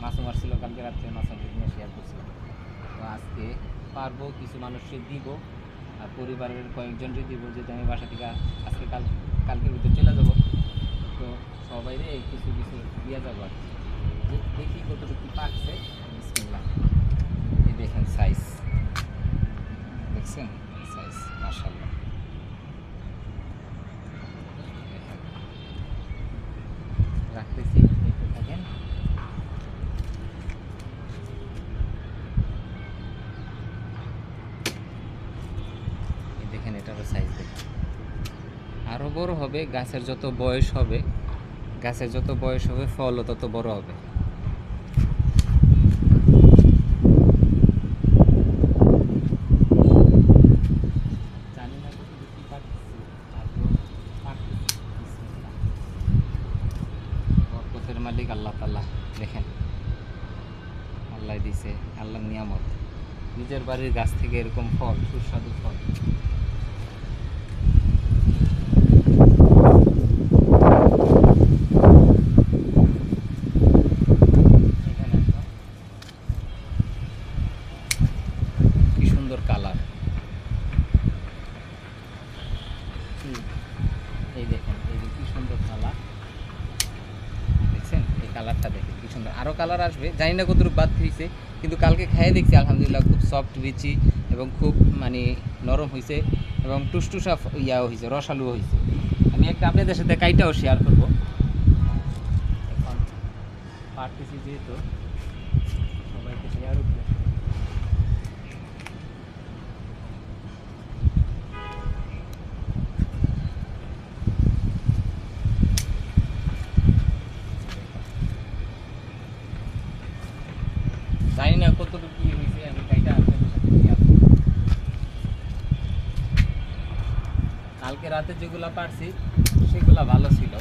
মাছও মারছিল কালকে রাত্রে, মাছের ভিডিও শেয়ার করছিলাম। তো আজকে পারবো কিছু মানুষকে দিব, আর পরিবারের কয়েকজনকে দিব, যেটা আমি বাসা থেকে আজকে কালকের ভিতরে চলে যাব। তো সবাইরে কিছু কিছু দিয়ে যাবো আর কি। দেখি কতটুকু কি পাকছে। বিসমিল্লাহ। এই দেখেন সাইজ, দেখছেন সাইজ, মাশাআল্লাহ। রাখতেছি, দেখতে থাকেন। এই দেখেন, এটারও সাইজ দেখেন। আরও বড় হবে, গাছের যত বয়স হবে, গাছের যত বয়স হবে ফলও তত বড় হবে। জানি না কতটুকু কি পারতেছি, তারপর পারতেছি। বিসমিল্লাহ। বরকতের মালিক আল্লাহ তাআলা, দেখেন আল্লাহ দিছে, আল্লাহর নিয়ামত। নিজের বাড়ির গাছ থেকে এরকম ফল, সুস্বাদু ফল। এখানে একটা কি সুন্দর কালার। এই দেখেন, এই যে কি সুন্দর কালার, দেখছেন? এই কালারটা দেখেন কি সুন্দর। আরও কালার আসবে, জানি না কতটুকু বাদ হয়েছে, কিন্তু কালকে খেয়ে দেখছি আলহামদুলিল্লাহ খুব সফট বিচি এবং খুব মানে নরম হয়েছে এবং টুসটুসা ইয়াও হয়েছে, রসালুও হয়েছে। আমি একটা আপনাদের সাথে কাইটাও শেয়ার করব। এখন পারতেছি যেহেতু সবাইকে শেয়ার উঠবে। জানি না কতটুকু কি হয়েছে, আমি কাইটা আপনাদের সাথে শেয়ার করব। কালকে রাতে যেগুলা পারছি সেগুলা ভালো ছিল।